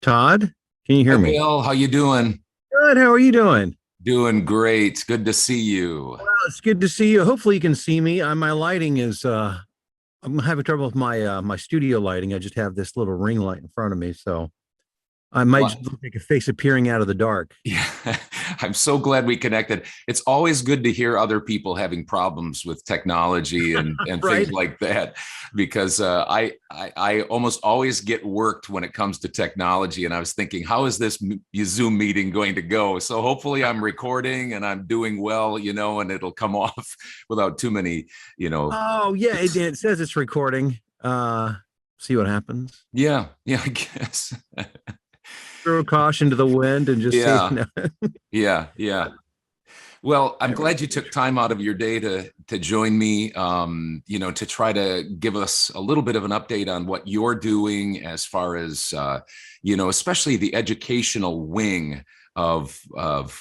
Todd, can you Hi, hear me? Bill. How you doing? Good. How are you doing? Doing great. Good to see you. Well, it's good to see you. Hopefully you can see me. My lighting is I'm having trouble with my studio lighting. I just have this little ring light in front of me, so I might just What? look like a face appearing out of the dark. Yeah, I'm so glad we connected. It's always good to hear other people having problems with technology and things Right? like that, because I almost always get worked when it comes to technology. And I was thinking, how is this Zoom meeting going to go? So hopefully I'm recording and I'm doing well, and it'll come off without too many, you know. Oh yeah, it says it's recording. See what happens. Yeah, I guess. Throw caution to the wind and just see. Yeah, yeah. Well, I'm glad you took time out of your day to join me, to try to give us a little bit of an update on what you're doing as far as, especially the educational wing of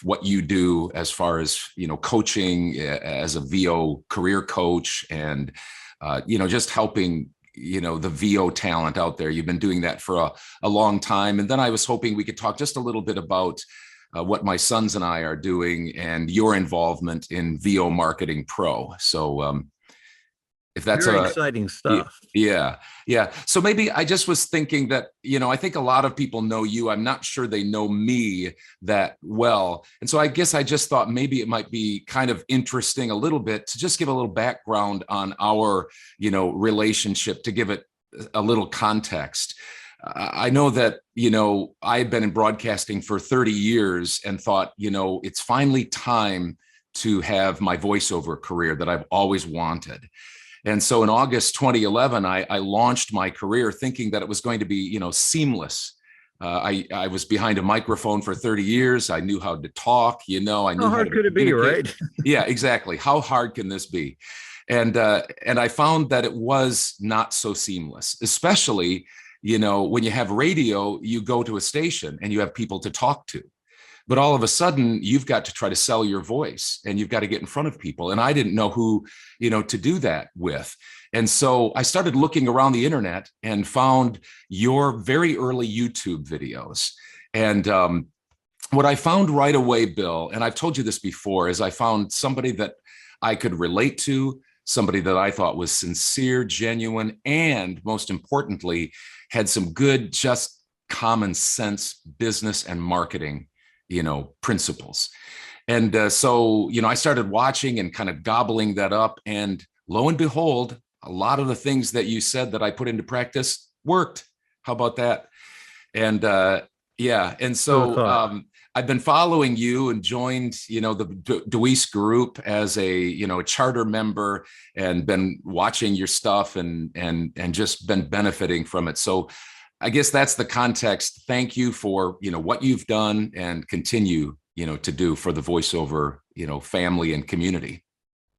what you do as far as, coaching as a VO career coach and, just helping the VO talent out there. You've been doing that for a long time. And then I was hoping we could talk just a little bit about what my sons and I are doing and your involvement in VO Marketing Pro. So if that's Very exciting stuff. yeah, yeah. So maybe I just was thinking that, I think a lot of people know you. I'm not sure they know me that well. And so I guess I just thought maybe it might be kind of interesting a little bit to just give a little background on our, relationship, to give it a little context. I know that, I've been in broadcasting for 30 years and thought, it's finally time to have my voiceover career that I've always wanted. And so in August 2011, I launched my career thinking that it was going to be, seamless. I was behind a microphone for 30 years. I knew how to talk, I How knew how hard to could it be, communicate. right? Yeah, exactly. How hard can this be? And I found that it was not so seamless, especially, when you have radio, you go to a station and you have people to talk to. But all of a sudden you've got to try to sell your voice and you've got to get in front of people. And I didn't know who, to do that with. And so I started looking around the internet and found your very early YouTube videos. And what I found right away, Bill, and I've told you this before, is I found somebody that I could relate to, somebody that I thought was sincere, genuine, and most importantly, had some good, just common sense business and marketing principles. And so, I started watching and kind of gobbling that up. And lo and behold, a lot of the things that you said that I put into practice worked. How about that? And yeah. And So so thought. I've been following you and joined, the DeWeese group as a charter member and been watching your stuff and just been benefiting from it. So I guess that's the context. Thank you for, what you've done and continue, to do for the voiceover, family and community.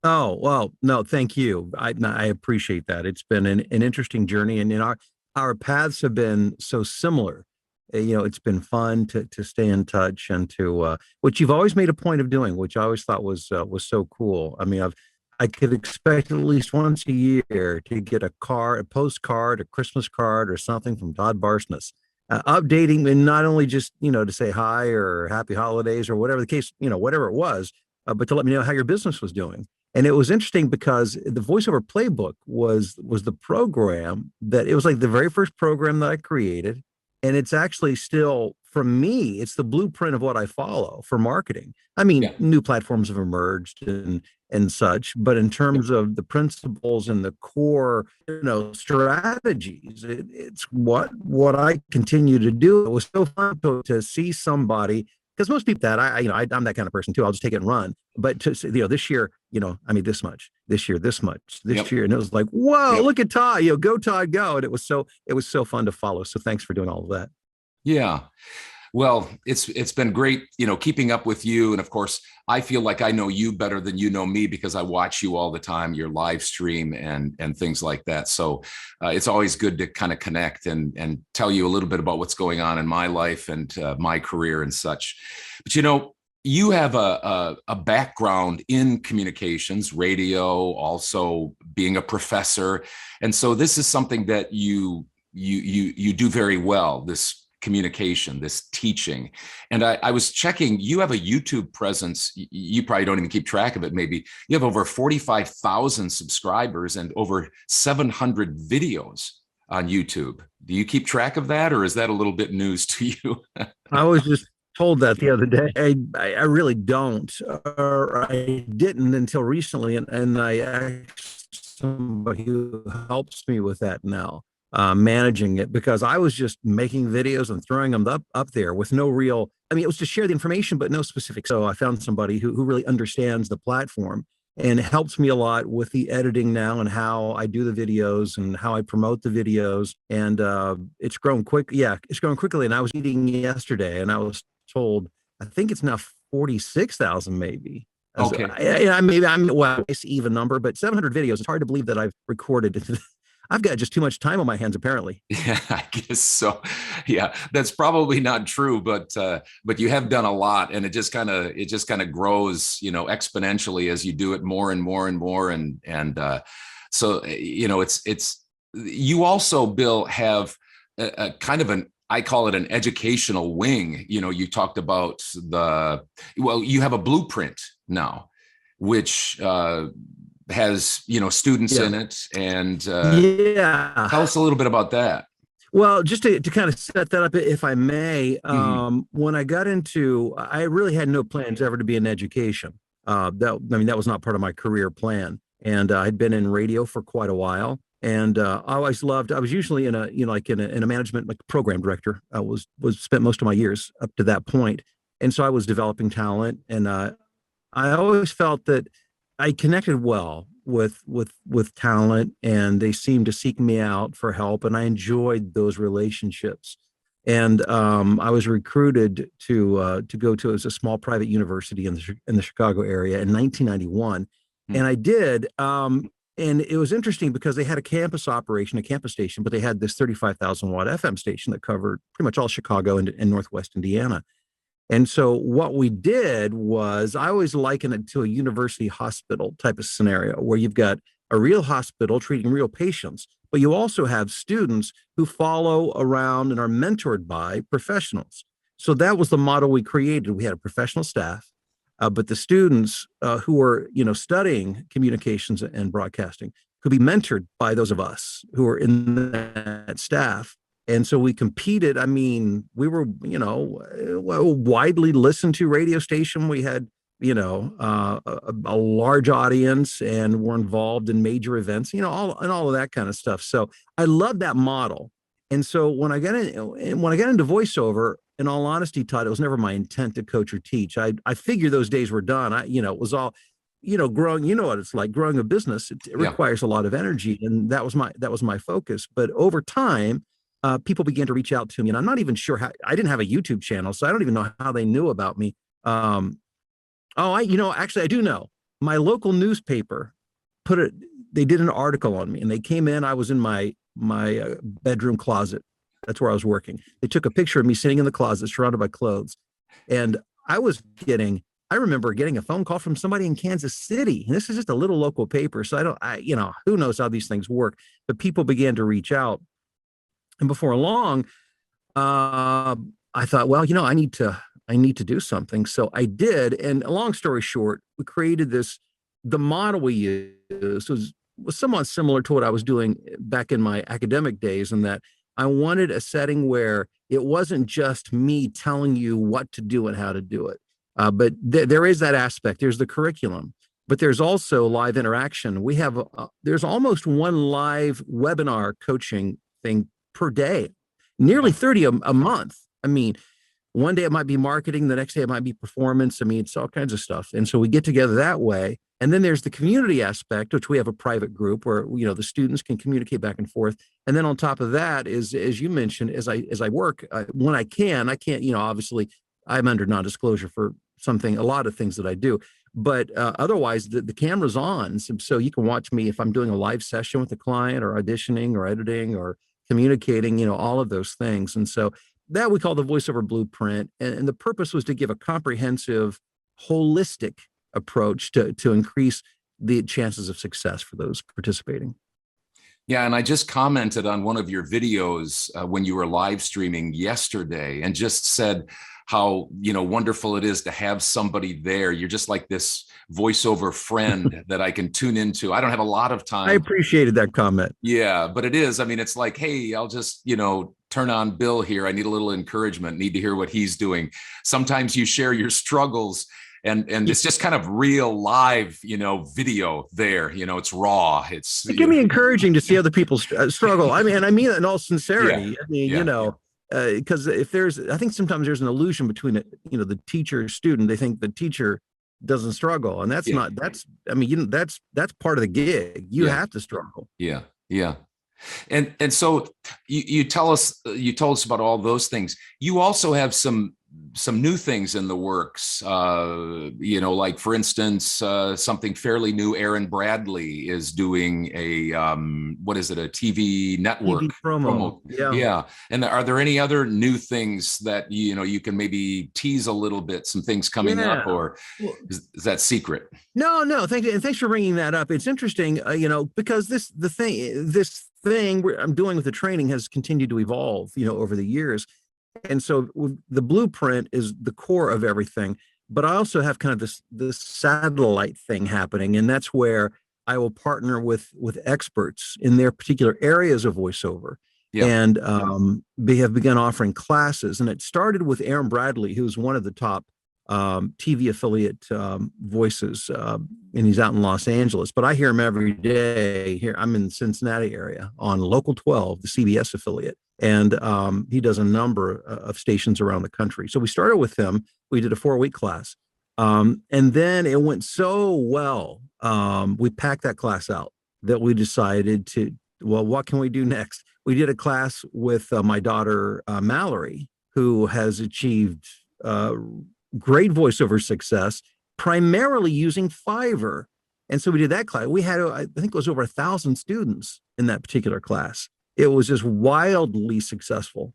Oh, well, no, thank you. I appreciate that. It's been an interesting journey, and our paths have been so similar. It's been fun to stay in touch and to which you've always made a point of doing, which I always thought was so cool. I mean, I could expect at least once a year to get a postcard, a Christmas card, or something from Todd Barsness, updating, and not only just to say hi or happy holidays or whatever the case, whatever it was, but to let me know how your business was doing. And it was interesting because the voiceover playbook was the program that it was like the very first program that I created, and it's actually still, for me, it's the blueprint of what I follow for marketing. I mean, Yeah. new platforms have emerged and such, but in terms of the principles and the core, strategies, it's what I continue to do. It was so fun to see somebody, because most people that I'm that kind of person too. I'll just take it and run. But to this year, I mean, this much, this year, this much, this Yep. year, and it was like, whoa, Yep. look at Todd, go Todd, go, and it was so fun to follow. So thanks for doing all of that. Yeah. Well, it's been great, keeping up with you. And of course, I feel like I know you better than you know me because I watch you all the time, your live stream and things like that. So it's always good to kind of connect and tell you a little bit about what's going on in my life and my career and such. But you have a background in communications, radio, also being a professor, and so this is something that you do very well. This communication, this teaching. And I was checking, you have a YouTube presence. You probably don't even keep track of it. Maybe you have over 45,000 subscribers and over 700 videos on YouTube. Do you keep track of that, or is that a little bit news to you? I was just told that the other day. I really don't, or I didn't until recently, and I asked somebody who helps me with that now, managing it, because I was just making videos and throwing them up there with no real. I mean, it was to share the information, but no specifics. So I found somebody who really understands the platform and helps me a lot with the editing now and how I do the videos and how I promote the videos. And it's grown quick. Yeah, it's growing quickly. And I was eating yesterday, and I was told, I think it's now 46,000 maybe. Okay. Maybe I'm, well, it's even number, but 700 videos. It's hard to believe that I've recorded. I've got just too much time on my hands, apparently. Yeah, I guess so. Yeah, that's probably not true, but you have done a lot, and it just kind of grows, exponentially as you do it more and more and more, and so it's you also, Bill, have a kind of an, I call it an educational wing. You talked about you have a blueprint now, which has students in it, and tell us a little bit about that. Well, just to kind of set that up, if I may, when I got into, I really had no plans ever to be in education. That was not part of my career plan, and I'd been in radio for quite a while, and I always loved. I was usually in a in a management, like program director. I was spent most of my years up to that point, and so I was developing talent, and I always felt that I connected well with talent, and they seemed to seek me out for help, and I enjoyed those relationships. And I was recruited to go to, as a small private university in the Chicago area in 1991, and I did. And it was interesting because they had a campus operation, a campus station, but they had this 35,000 watt FM station that covered pretty much all Chicago and Northwest Indiana. And so what we did was, I always liken it to a university hospital type of scenario, where you've got a real hospital treating real patients, but you also have students who follow around and are mentored by professionals. So that was the model we created. We had a professional staff, but the students who were, studying communications and broadcasting could be mentored by those of us who are in that staff. And so we competed. I mean, we were, a widely listened to radio station. We had, a large audience, and were involved in major events, all of that kind of stuff. So I love that model. And so when I got into voiceover, in all honesty, Todd, it was never my intent to coach or teach. I figured those days were done. It was all, growing, what it's like growing a business. It requires a lot of energy. And that was my focus. But over time, people began to reach out to me, and I'm not even sure how. I didn't have a YouTube channel, so I don't even know how they knew about me. Actually, I do know. My local newspaper they did an article on me, and they came in. I was in my bedroom closet. That's where I was working. They took a picture of me sitting in the closet, surrounded by clothes, and I remember getting a phone call from somebody in Kansas City, and this is just a little local paper. So who knows how these things work, but people began to reach out. And before long, I thought, well, I need to do something. So I did. And long story short, we created the model we used was somewhat similar to what I was doing back in my academic days, in that I wanted a setting where it wasn't just me telling you what to do and how to do it. But there is that aspect. There's the curriculum, but there's also live interaction. We have, there's almost one live webinar coaching thing per day, nearly 30 a month. I mean, one day it might be marketing, the next day it might be performance. I mean, it's all kinds of stuff. And so we get together that way. And then there's the community aspect, which we have a private group where, the students can communicate back and forth. And then on top of that is, as you mentioned, as I work, when I can't, obviously I'm under non-disclosure for a lot of things that I do, but otherwise the camera's on. So you can watch me if I'm doing a live session with a client, or auditioning or editing or communicating, all of those things. And so that we call the voiceover blueprint. And the purpose was to give a comprehensive, holistic approach to increase the chances of success for those participating. Yeah, and I just commented on one of your videos when you were live streaming yesterday, and just said how, wonderful it is to have somebody there. You're just like this voiceover friend that I can tune into. I don't have a lot of I time. appreciated that comment. Yeah, but it is. I mean, it's like, hey, I'll just, turn on Bill here. I need a little encouragement, need to hear what he's doing. Sometimes you share your struggles, and it's just kind of real live, video there. It's raw. It's It can be encouraging to see other people struggle. I mean it in all yeah, sincerity. I mean, yeah, because if I think sometimes there's an illusion between the teacher student. They think the teacher doesn't struggle, and that's yeah, not. I mean, that's part of the gig. You yeah, have to struggle. yeah, yeah. And so you told us about all those things. You also have some new things in the works. Like for instance, something fairly new. Aaron Bradley is doing a what is it? A TV network TV promo. Yeah. Yeah. And are there any other new things that you can maybe tease a little bit? Some things coming up, or Well, is that secret? no. Thank you, and thanks for bringing that up. It's interesting, because this thing I'm doing with the training has continued to evolve, over the years. And so the blueprint is the core of everything. But I also have kind of this satellite thing happening, and that's where I will partner with experts in their particular areas of voiceover. Yeah. And they have begun offering classes. And it started with Aaron Bradley, who's one of the top TV affiliate voices, and he's out in Los Angeles. But I hear him every day. Here, I'm in the Cincinnati area on Local 12, the CBS affiliate, and he does a number of stations around the country. So we started with him. We did a 4-week class, and then it went so well. We packed that class out that we decided what can we do next? We did a class with my daughter Mallory, who has achieved great voiceover success, primarily using Fiverr. And so we did that class. We had, I think it was over 1,000 students in that particular class. It was just wildly successful.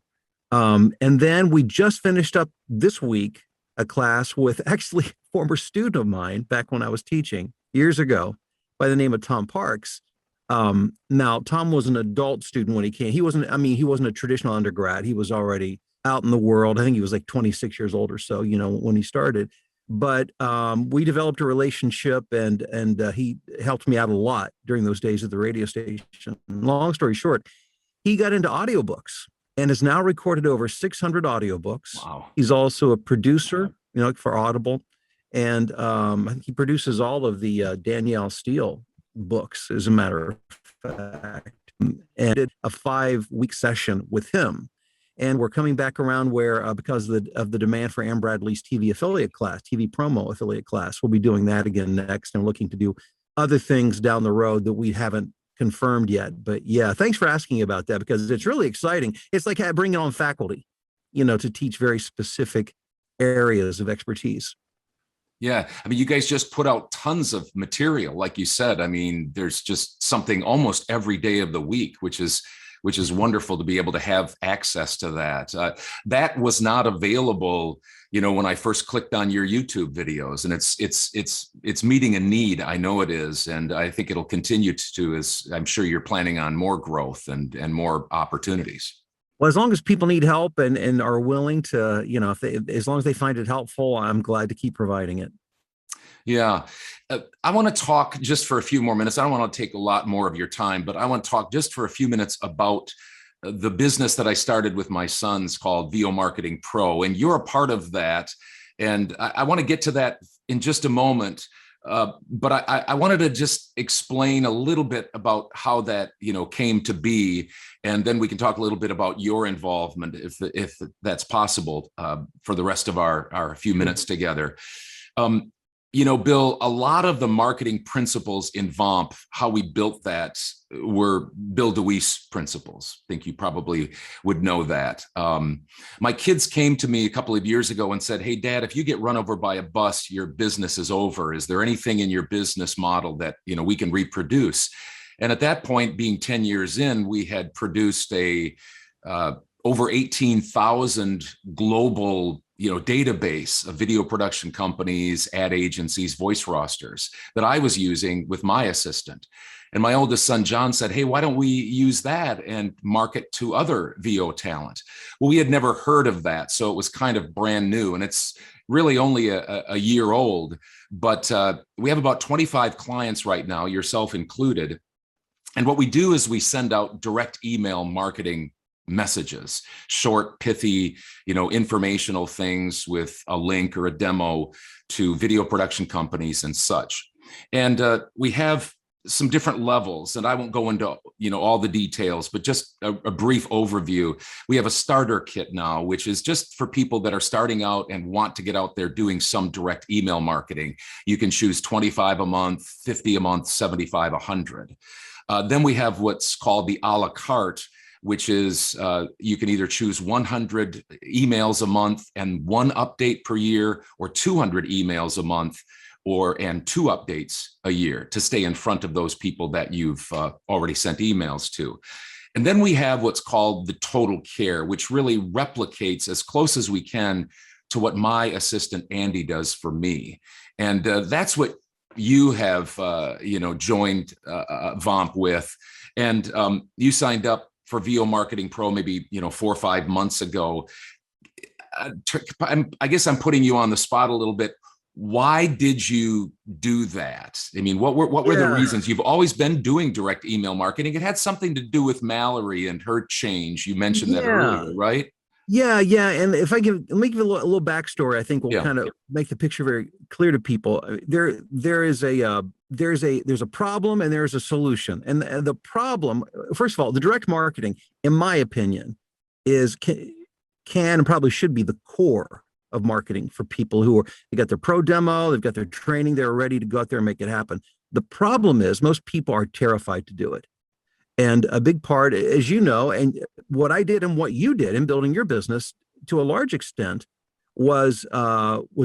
And then we just finished up this week a class with actually a former student of mine back when I was teaching years ago by the name of Tom Parks. Now, Tom was an adult student when he came. He wasn't a traditional undergrad. He was already out in the world. I think he was like 26 years old or so, when he started. But we developed a relationship, and he helped me out a lot during those days at the radio station. Long story short, he got into audiobooks and has now recorded over 600 audiobooks. Wow. He's also a producer, for Audible. And I think he produces all of the Danielle Steele books, as a matter of fact. And did a 5-week session with him. And we're coming back around where, because of the demand for Aaron Bradley's TV affiliate class, TV promo affiliate class, we'll be doing that again next, and looking to do other things down the road that we haven't confirmed yet. But yeah, thanks for asking about that, because it's really exciting. It's like bringing on faculty, to teach very specific areas of expertise. Yeah. I mean, you guys just put out tons of material. Like you said, I mean, there's just something almost every day of the week, which is wonderful to be able to have access to that. That was not available, when I first clicked on your YouTube videos, and it's meeting a need. I know it is. And I think it'll continue to, as I'm sure you're planning on more growth and more opportunities. Well, as long as people need help and are willing to, as long as they find it helpful, I'm glad to keep providing it. Yeah. I want to talk just for a few more minutes. I don't want to take a lot more of your time, but I want to talk just for a few minutes about the business that I started with my sons called VO Marketing Pro. And you're a part of that. And I want to get to that in just a moment. But I wanted to just explain a little bit about how that, came to be. And then we can talk a little bit about your involvement, if that's possible, for the rest of our few minutes together. Bill, a lot of the marketing principles in VOMP, how we built that, were Bill DeWeese principles. I think you probably would know that. My kids came to me a couple of years ago and said, "Hey, Dad, if you get run over by a bus, your business is over. Is there anything in your business model that we can reproduce?" And at that point, being 10 years in, we had produced a over 18,000 global database of video production companies, ad agencies, voice rosters that I was using with my assistant. And my oldest son, John, said, hey, why don't we use that and market to other VO talent? Well, we had never heard of that. So it was kind of brand new. And it's really only a year old. But we have about 25 clients right now, yourself included. And what we do is we send out direct email marketing messages, short, pithy, informational things with a link or a demo to video production companies and such. And we have some different levels, and I won't go into all the details, but just a brief overview. We have a starter kit now, which is just for people that are starting out and want to get out there doing some direct email marketing. You can choose 25 a month, 50 a month, 75, 100. Then we have what's called the a la carte, which is you can either choose 100 emails a month and 1 update per year, or 200 emails a month and 2 updates a year to stay in front of those people that you've already sent emails to. And then we have what's called the total care, which really replicates as close as we can to what my assistant Andy does for me. And that's what you have joined VOMP with. And you signed up for VO Marketing Pro maybe 4 or 5 months ago. I guess I'm putting you on the spot a little bit. Why did you do that? I mean, what were the reasons? You've always been doing direct email marketing. It had something to do with Mallory and her change. You mentioned that earlier, right? Yeah. And if let me give a little backstory, I think will kind of make the picture very clear to people. There's a problem and there's a solution. And the problem, first of all, the direct marketing, in my opinion, can and probably should be the core of marketing for people who they got their pro demo, they've got their training, they're ready to go out there and make it happen. The problem is most people are terrified to do it. And a big part, as you know, and what I did and what you did in building your business to a large extent was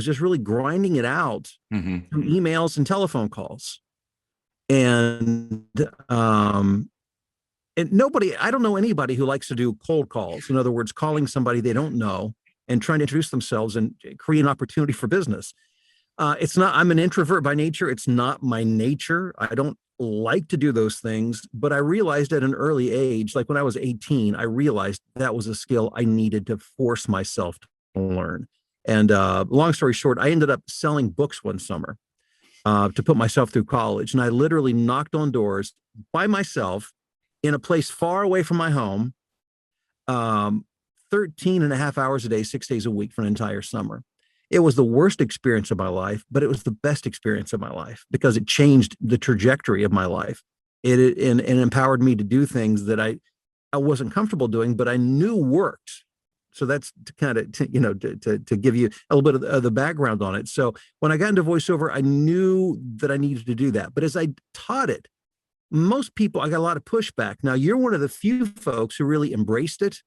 just really grinding it out through emails and telephone calls. And nobody, I don't know anybody who likes to do cold calls. In other words, calling somebody they don't know and trying to introduce themselves and create an opportunity for business. It's not, I'm an introvert by nature. It's not my nature. I don't like to do those things, but I realized at an early age, like when I was 18, I realized that was a skill I needed to force myself to learn. And long story short, I ended up selling books one summer to put myself through college. And I literally knocked on doors by myself in a place far away from my home, 13 and a half hours a day, 6 days a week for an entire summer. It was the worst experience of my life, but it was the best experience of my life because it changed the trajectory of my life. It empowered me to do things that I wasn't comfortable doing, but I knew worked. So that's to kind of, to give you a little bit of the background on it. So when I got into voiceover, I knew that I needed to do that. But as I taught it, most people, I got a lot of pushback. Now, you're one of the few folks who really embraced it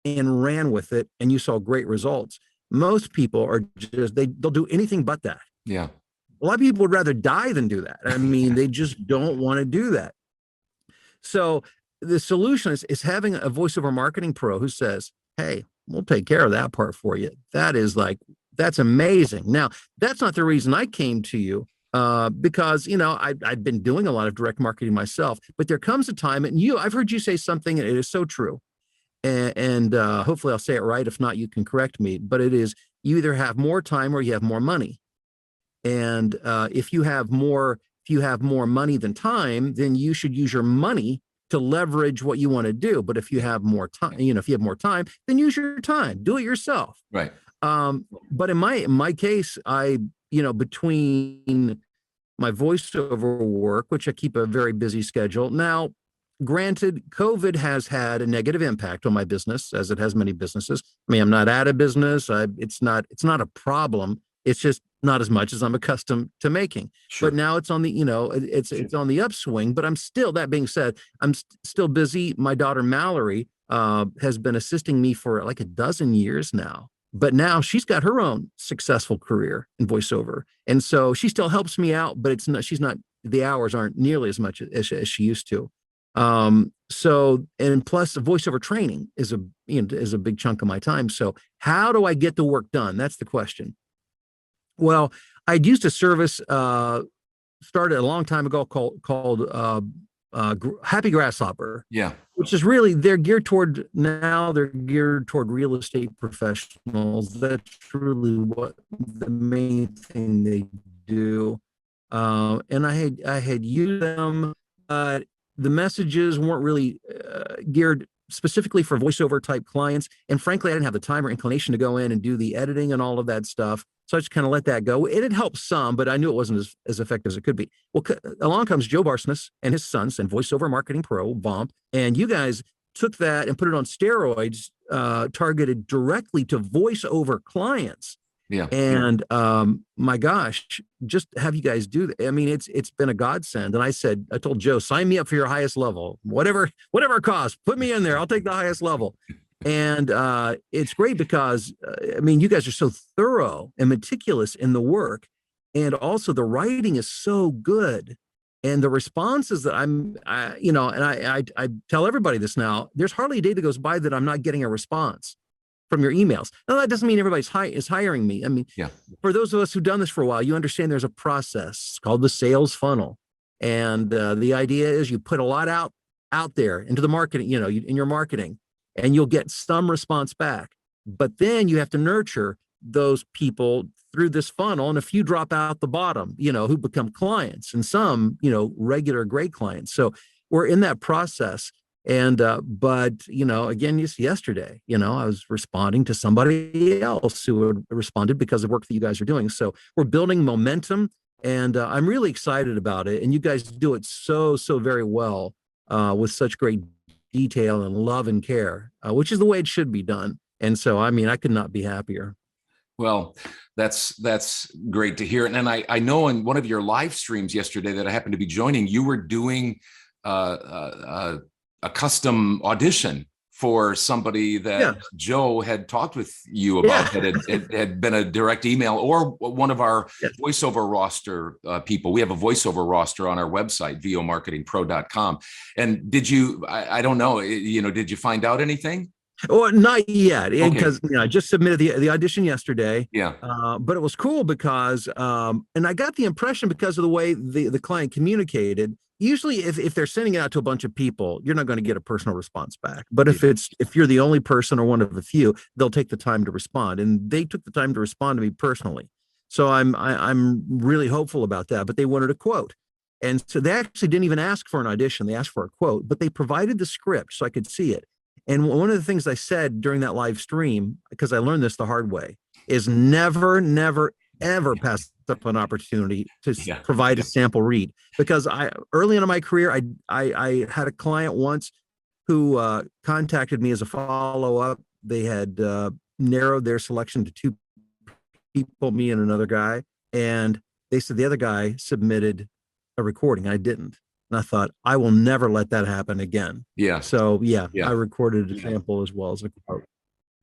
and ran with it, and you saw great results. Most people are just, they'll do anything but that. Yeah. A lot of people would rather die than do that. I mean, they just don't want to do that. So the solution is having a voiceover marketing pro who says, hey, we'll take care of that part for you. That's amazing. Now, that's not the reason I came to you, because, I've been doing a lot of direct marketing myself, but there comes a time, and I've heard you say something, and it is so true. And hopefully I'll say it right. If not, you can correct me, but it is, you either have more time or you have more money. And if you have more money than time, then you should use your money to leverage what you want to do. But if you have more time, if you have more time, then use your time, do it yourself. Right. But in my case, between my voiceover work, which I keep a very busy schedule now, granted, COVID has had a negative impact on my business, as it has many businesses. I mean, I'm not out of business. It's not a problem. It's just not as much as I'm accustomed to making. Sure. But now it's on the, it's on the upswing. But I'm still, that being said, I'm still busy. My daughter Mallory has been assisting me for like a dozen years now. But now she's got her own successful career in voiceover, and so she still helps me out. But the hours aren't nearly as much as she used to. So, and plus voiceover training is a big chunk of my time. So how do I get the work done? That's the question. Well, I'd used a service, started a long time ago called Happy Grasshopper, Yeah. which is really they're geared toward real estate professionals. That's really what the main thing they do. And I had used them. The messages weren't really geared specifically for voiceover type clients. And frankly, I didn't have the time or inclination to go in and do the editing and all of that stuff. So I just kind of let that go. It had helped some, but I knew it wasn't as effective as it could be. Well, along comes Joe Barsness and his sons and Voiceover Marketing Pro, VOMP. And you guys took that and put it on steroids, targeted directly to voiceover clients. Yeah. And my gosh, just have you guys do that. I mean, it's been a godsend. And I told Joe, sign me up for your highest level, whatever it costs, put me in there. I'll take the highest level. And it's great because I mean, you guys are so thorough and meticulous in the work, and also the writing is so good, and the responses that I tell everybody this now. There's hardly a day that goes by that I'm not getting a response from your emails. Now that doesn't mean everybody's is hiring me. I mean, Yeah. For those of us who've done this for a while, you understand there's a process called the sales funnel, and the idea is you put a lot out there into the marketing, in your marketing, and you'll get some response back. But then you have to nurture those people through this funnel, and a few drop out the bottom, who become clients, and some, regular great clients. So we're in that process. And but again, just yesterday, I was responding to somebody else who had responded because of work that you guys are doing. So we're building momentum, and I'm really excited about it. And you guys do it so very well, with such great detail and love and care, which is the way it should be done. And so, I mean, I could not be happier. Well, that's great to hear. And I know in one of your live streams yesterday that I happened to be joining, you were doing a custom audition for somebody that Joe had talked with you about, that it had been a direct email, or one of our voiceover roster people. We have a voiceover roster on our website, vomarketingpro.com. And did you, I don't know, did you find out anything? Well, not yet, because I just submitted the audition yesterday. Yeah. But it was cool because, and I got the impression, because of the way the client communicated. Usually, if they're sending it out to a bunch of people, you're not going to get a personal response back. But if you're the only person or one of a few, they'll take the time to respond, and they took the time to respond to me personally. So I'm really hopeful about that. But they wanted a quote, and so they actually didn't even ask for an audition. They asked for a quote, but they provided the script so I could see it. And one of the things I said during that live stream, because I learned this the hard way, is never, ever pass up an opportunity to provide a sample read. Because early in my career, I had a client once who contacted me as a follow-up. They had narrowed their selection to two people, me and another guy. And they said the other guy submitted a recording. I didn't. And I thought, I will never let that happen again. Yeah. So I recorded a sample as well as a quote.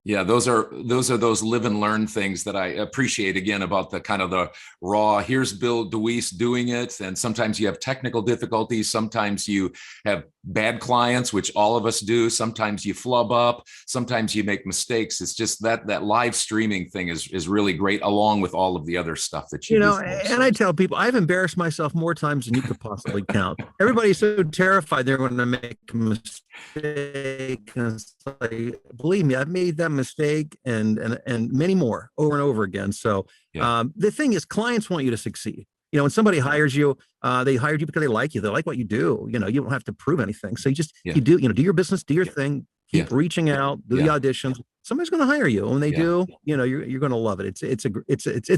Yeah, those are those live and learn things that I appreciate, again, about the kind of the raw, here's Bill DeWeese doing it. And sometimes you have technical difficulties. Sometimes you have bad clients, which all of us do. Sometimes you flub up. Sometimes you make mistakes. It's just that live streaming thing is really great, along with all of the other stuff that you do. And I tell people, I've embarrassed myself more times than you could possibly count. Everybody's so terrified they're going to make a mistake. And it's like, believe me, I've made that mistake and many more over and over again. So the thing is, clients want you to succeed. When somebody hires you, they hired you because they like you. They like what you do. You don't have to prove anything. So you do your business, do your thing, keep reaching out, do the auditions. Somebody's going to hire you. And when they do, you're going to love it. It's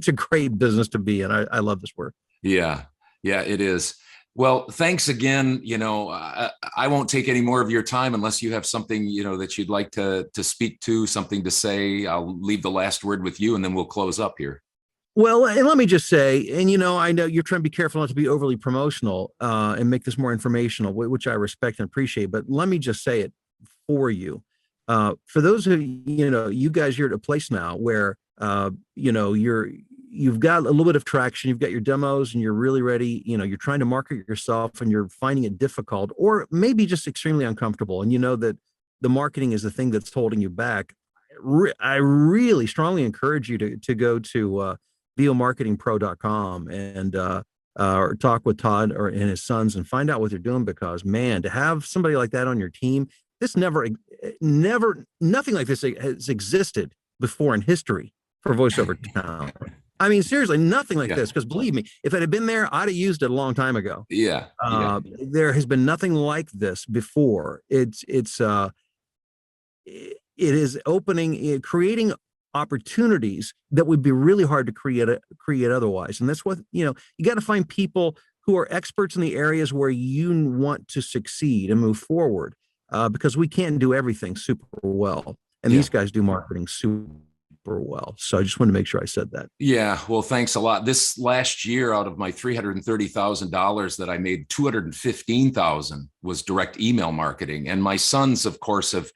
a great business to be in. I love this work. Yeah, it is. Well, thanks again. I won't take any more of your time unless you have something, that you'd like to speak to, something to say. I'll leave the last word with you, and then we'll close up here. Well, and let me just say, and I know you're trying to be careful not to be overly promotional and make this more informational, which I respect and appreciate. But let me just say it for you. For those of you guys, you're at a place now where you've got a little bit of traction, you've got your demos, and you're really ready. You're trying to market yourself, and you're finding it difficult, or maybe just extremely uncomfortable. And you know that the marketing is the thing that's holding you back. I really strongly encourage you to go to vomarketingpro.com and or talk with Todd or and his sons and find out what they're doing, because man, to have somebody like that on your team, this nothing like this has existed before in history for voiceover talent. I mean, seriously, nothing like this. Because believe me, if it had been there, I'd have used it a long time ago. Yeah. There has been nothing like this before. It is creating opportunities that would be really hard to create otherwise. And that's what, you got to find people who are experts in the areas where you want to succeed and move forward, because we can't do everything super well. And these guys do marketing super well. So I just wanted to make sure I said that. Yeah. Well, thanks a lot. This last year, out of my $330,000 that I made, $215,000 was direct email marketing. And my sons, of course, have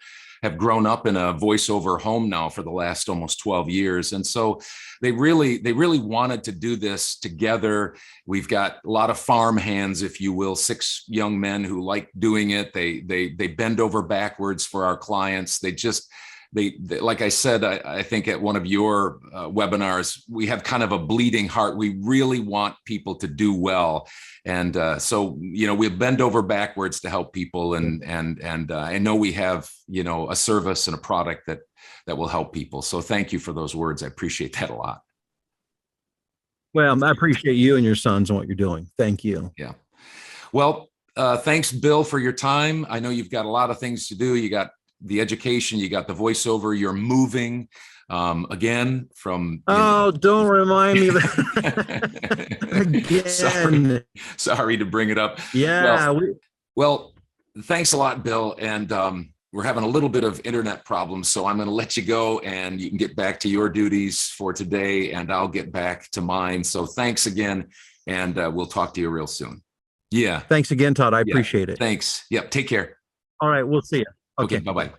grown up in a voiceover home now for the last almost 12 years. And so they really wanted to do this together. We've got a lot of farm hands, if you will, 6 young men who like doing it. They bend over backwards for our clients. They like I said, I think at one of your webinars, we have kind of a bleeding heart. We really want people to do well. And so, we bend over backwards to help people. And I know we have, a service and a product that will help people. So thank you for those words. I appreciate that a lot. Well, I appreciate you and your sons and what you're doing. Thank you. Yeah. Well, thanks, Bill, for your time. I know you've got a lot of things to do. You got the education, you got the voiceover, you're moving again from. Don't remind me of that again. Sorry to bring it up. Yeah. Well, thanks a lot, Bill. And we're having a little bit of internet problems, so I'm going to let you go and you can get back to your duties for today, and I'll get back to mine. So thanks again, and we'll talk to you real soon. Yeah. Thanks again, Todd. I appreciate it. Thanks. Yep. Take care. All right. We'll see you. Okay. Bye-bye.